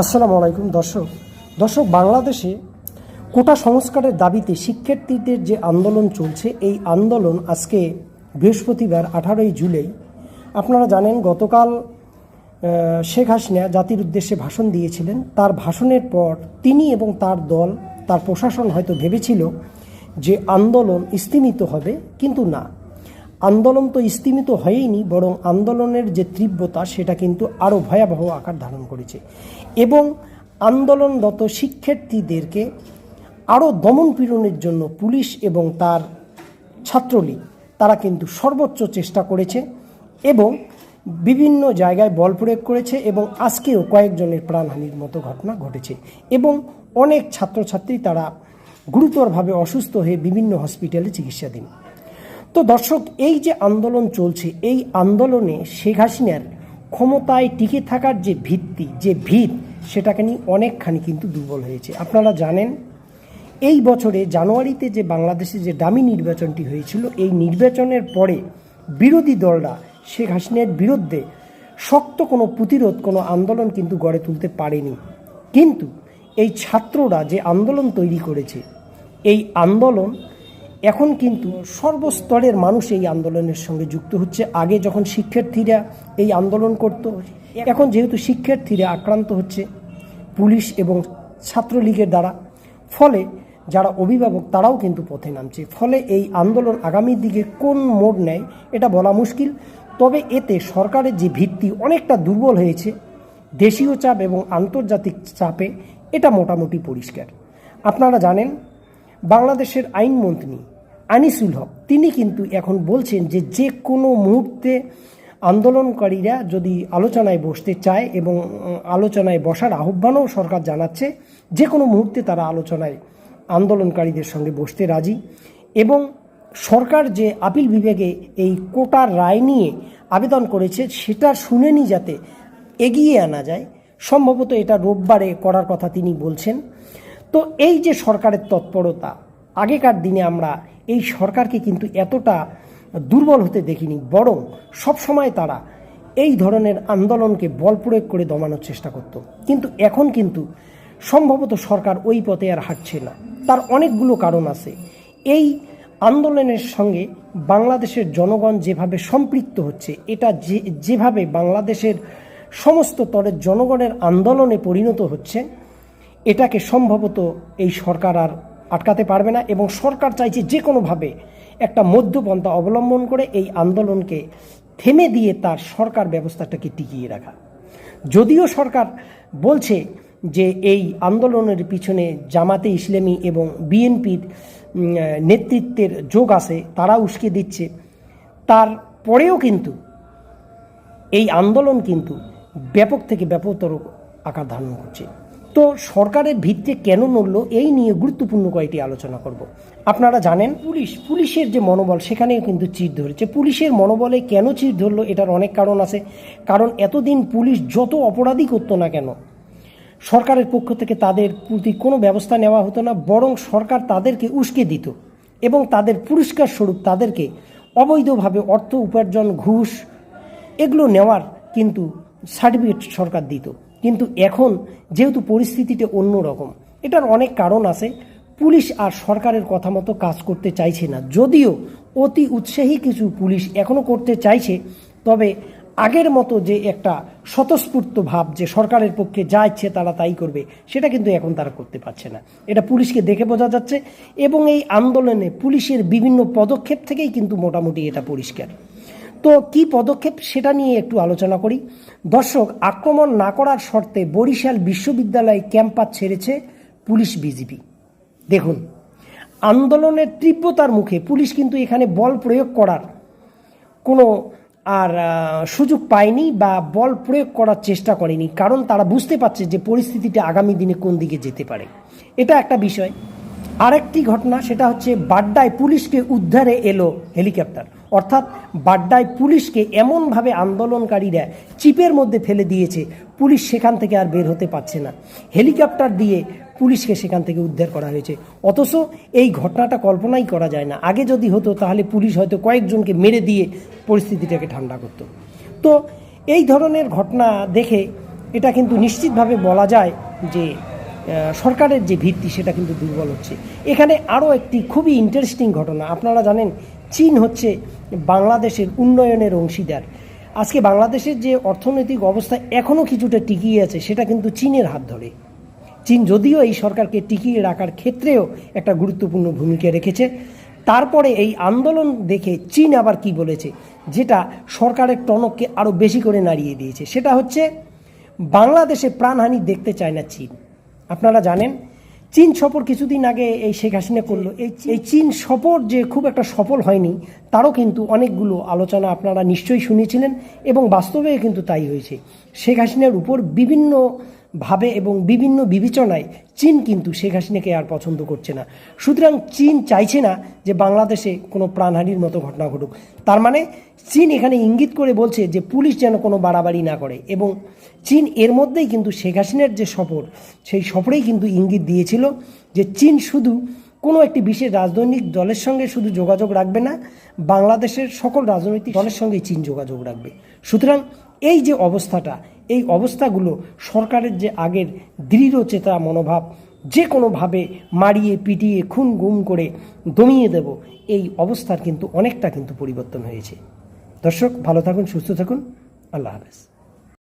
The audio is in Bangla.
আসসালামু আলাইকুম দর্শক বাংলাদেশে কোটা সংস্কারের দাবিতে শিক্ষার্থীদের যে আন্দোলন চলছে, এই আন্দোলন আজকে বৃহস্পতিবার 18ই জুলাই। আপনারা জানেন গতকাল শেখ হাসিনা জাতির উদ্দেশ্যে ভাষণ দিয়েছিলেন। তার ভাষণের পর তিনি এবং তার দল, তার প্রশাসন হয়তো ভেবেছিল যে আন্দোলন স্তিমিত হবে, কিন্তু না, আন্দোলন তো স্তিমিত হয়নি, বরং আন্দোলনের যে তীব্রতা সেটা কিন্তু আরও ভয়াবহ আকার ধারণ করেছে এবং আন্দোলনরত শিক্ষার্থীদেরকে আরও দমন পীড়নের জন্য পুলিশ এবং তার ছাত্রলীগ তারা কিন্তু সর্বোচ্চ চেষ্টা করেছে এবং বিভিন্ন জায়গায় বল প্রয়োগ করেছে এবং আজকেও কয়েকজনের প্রাণহানির মতো ঘটনা ঘটেছে এবং অনেক ছাত্রছাত্রী তারা গুরুতরভাবে অসুস্থ হয়ে বিভিন্ন হসপিটালে চিকিৎসাধীন। তো দর্শক, এই যে আন্দোলন চলছে, এই আন্দোলনে শেখ হাসিনার ক্ষমতায় টিকে থাকার যে ভিত সেটাকে নিয়ে অনেকখানি কিন্তু দুর্বল হয়েছে। আপনারা জানেন এই বছরে জানুয়ারিতে যে বাংলাদেশে যে ডামি নির্বাচনটি হয়েছিল, এই নির্বাচনের পরে বিরোধী দলরা শেখ হাসিনার বিরুদ্ধে শক্ত কোনো প্রতিরোধ, কোনো আন্দোলন কিন্তু গড়ে তুলতে পারেনি। কিন্তু এই ছাত্ররা যে আন্দোলন তৈরি করেছে, এই আন্দোলন এখন কিন্তু সর্বস্তরের মানুষ এই আন্দোলনের সঙ্গে যুক্ত হচ্ছে। আগে যখন শিক্ষার্থীরা এই আন্দোলন করত, এখন যেহেতু শিক্ষার্থীরা আক্রান্ত হচ্ছে পুলিশ এবং ছাত্রলীগের দ্বারা, ফলে যারা অভিভাবক তারাও কিন্তু পথে নামছে। ফলে এই আন্দোলন আগামীর দিকে কোন মোড় নেয় এটা বলা মুশকিল। তবে এতে সরকারের যে ভিত্তি অনেকটা দুর্বল হয়েছে দেশীয় চাপ এবং আন্তর্জাতিক চাপে, এটা মোটামুটি পরিষ্কার। আপনারা জানেন বাংলাদেশের আইনমন্ত্রী আনিসুল হক তিনি কিন্তু এখন বলছেন যে যে কোনো মুহূর্তে আন্দোলনকারীরা যদি আলোচনায় বসতে চায় এবং আলোচনায় বসার আহ্বানও সরকার জানাচ্ছে, যে কোনো মুহূর্তে তারা আলোচনায় আন্দোলনকারীদের সঙ্গে বসতে রাজি। এবং সরকার যে আপিল বিভাগে এই কোটার রায় নিয়ে আবেদন করেছে সেটা শুনানি যাতে এগিয়ে আনা যায়, সম্ভবত এটা রোববারে করার কথা তিনি বলছেন। তো এই যে সরকারের তৎপরতা, আগেকার দিনে আমরা এই সরকারকে কিন্তু এতটা দুর্বল হতে দেখিনি, বরং সবসময় তারা এই ধরনের আন্দোলনকে বল প্রয়োগ করে দমানোর চেষ্টা করত। কিন্তু এখন কিন্তু সম্ভবত সরকার ওই পথে আর হাঁটছে না। তার অনেকগুলো কারণ আছে। এই আন্দোলনের সঙ্গে বাংলাদেশের জনগণ যেভাবে সম্পৃক্ত হচ্ছে, এটা যেভাবে বাংলাদেশের সমস্ত স্তরের জনগণের আন্দোলনে পরিণত হচ্ছে, এটাকে সম্ভবত এই সরকার আর আটকাতে পারবে না এবং সরকার চাইছে যে কোনোভাবে একটা মধ্যপন্থা অবলম্বন করে এই আন্দোলনকে থেমে দিয়ে তার সরকার ব্যবস্থাটাকে টিকিয়ে রাখা। যদিও সরকার বলছে যে এই আন্দোলনের পিছনে জামাতে ইসলামী এবং বিএনপির নেতৃত্বের যোগ আছে, তারা উস্কে দিচ্ছে, তারপরেও কিন্তু এই আন্দোলন কিন্তু ব্যাপক থেকে ব্যাপকতর আকার ধারণ করছে। তো সরকারের ভিত্তি কেন নড়ল, এই নিয়ে গুরুত্বপূর্ণ কয়েকটি আলোচনা করব। আপনারা জানেন পুলিশের যে মনোবল সেখানেও কিন্তু চির ধরেছে। পুলিশের মনোবলে কেন চির ধরলো, এটার অনেক কারণ আছে। কারণ এতদিন পুলিশ যত অপরাধী করতো না কেন, সরকারের পক্ষ থেকে তাদের প্রতি কোনো ব্যবস্থা নেওয়া হতো না, বরং সরকার তাদেরকে উস্কে দিত এবং তাদের পুরস্কার স্বরূপ তাদেরকে অবৈধভাবে অর্থ উপার্জন, ঘুষ এগুলো নেওয়ার কিন্তু সার্টিফিকেট সরকার দিত। কিন্তু এখন যেহেতু পরিস্থিতিটা অন্যরকম, এটার অনেক কারণ আছে। পুলিশ আর সরকারের কথা মতো কাজ করতে চাইছে না, যদিও অতি উৎসাহী কিছু পুলিশ এখনও করতে চাইছে, তবে আগের মতো যে একটা স্বতঃস্ফূর্ত ভাব যে সরকারের পক্ষে যা ইচ্ছে তারা তাই করবে, সেটা কিন্তু এখন তারা করতে পারছে না। এটা পুলিশকে দেখে বোঝা যাচ্ছে এবং এই আন্দোলনে পুলিশের বিভিন্ন পদক্ষেপ থেকেই কিন্তু মোটামুটি এটা পরিষ্কার। তো কি পদক্ষেপ সেটা নিয়ে একটু আলোচনা করি। দর্শক, আক্রমণ না করার শর্তে বরিশাল বিশ্ববিদ্যালয় ক্যাম্পাস ছেড়েছে পুলিশ বিজিবি। দেখুন, আন্দোলনের তীব্রতার মুখে পুলিশ কিন্তু এখানে বল প্রয়োগ করার কোনো আর সুযোগ পায়নি বা বল প্রয়োগ করার চেষ্টা করেনি, কারণ তারা বুঝতে পারছে যে পরিস্থিতিটা আগামী দিনে কোন দিকে যেতে পারে। এটা একটা বিষয়। আরেকটি ঘটনা, সেটা হচ্ছে বাড্ডায় পুলিশকে উদ্ধারে এলো হেলিকপ্টার। অর্থাৎ বাড্ডায় পুলিশকে এমনভাবে আন্দোলনকারীরা চিপের মধ্যে ফেলে দিয়েছে, পুলিশ সেখান থেকে আর বের হতে পারছে না। হেলিকপ্টার দিয়ে পুলিশকে সেখান থেকে উদ্ধার করা হয়েছে। অথচ এই ঘটনাটা কল্পনাই করা যায় না। আগে যদি হতো তাহলে পুলিশ হয়তো কয়েকজনকে মেরে দিয়ে পরিস্থিতিটাকে ঠান্ডা করত। তো এই ধরনের ঘটনা দেখে এটা কিন্তু নিশ্চিতভাবে বলা যায় যে সরকারের যে ভিত্তি সেটা কিন্তু দুর্বল হচ্ছে। এখানে আরও একটি খুবই ইন্টারেস্টিং ঘটনা, আপনারা জানেন চীন হচ্ছে বাংলাদেশের উন্নয়নের অংশীদার। আজকে বাংলাদেশের যে অর্থনৈতিক অবস্থা এখনও কিছুটা টিকিয়ে আছে সেটা কিন্তু চীনের হাত ধরে। চীন যদিও এই সরকারকে টিকিয়ে রাখার ক্ষেত্রেও একটা গুরুত্বপূর্ণ ভূমিকা রেখেছে। তারপরে এই আন্দোলন দেখে চীন আবার কি বলেছে, যেটা সরকারের টনককে আরও বেশি করে নাড়িয়ে দিয়েছে, সেটা হচ্ছে বাংলাদেশে প্রাণহানি দেখতে চায় না চীন। আপনারা জানেন চীন সফর কিছুদিন আগে এই শেখ হাসিনা করলো, এই চীন সফর যে খুব একটা সফল হয়নি তারও কিন্তু অনেকগুলো আলোচনা আপনারা নিশ্চয়ই শুনেছিলেন এবং বাস্তবে কিন্তু তাই হয়েছে। শেখ হাসিনার উপর বিভিন্নভাবে এবং বিভিন্ন বিবেচনায় চীন কিন্তু শেখ হাসিনাকে আর পছন্দ করছে না। সুতরাং চীন চাইছে না যে বাংলাদেশে কোনো প্রাণহানির মতো ঘটনা ঘটুক। তার মানে চীন এখানে ইঙ্গিত করে বলছে যে পুলিশ যেন কোনো বাড়াবাড়ি না করে, এবং চীন এর মধ্যেই কিন্তু শেখ হাসিনার যে সফর সেই সফরেই কিন্তু ইঙ্গিত দিয়েছিল যে চীন শুধু কোনো একটি বিশেষ রাজনৈতিক দলের সঙ্গে শুধু যোগাযোগ রাখবে না, বাংলাদেশের সকল রাজনৈতিক দলের সঙ্গেই চীন যোগাযোগ রাখবে। সুতরাং এই যে অবস্থাটা, এই অবস্থাগুলো সরকারের যে আগের দৃঢ়চেতা মনোভাব, যে কোনোভাবে মারিয়ে পিটিয়ে খুন গুম করে দমিয়ে দেব, এই অবস্থার কিন্তু অনেকটা কিন্তু পরিবর্তন হয়েছে। দর্শক ভালো থাকুন, সুস্থ থাকুন, আল্লাহ হাফেজ।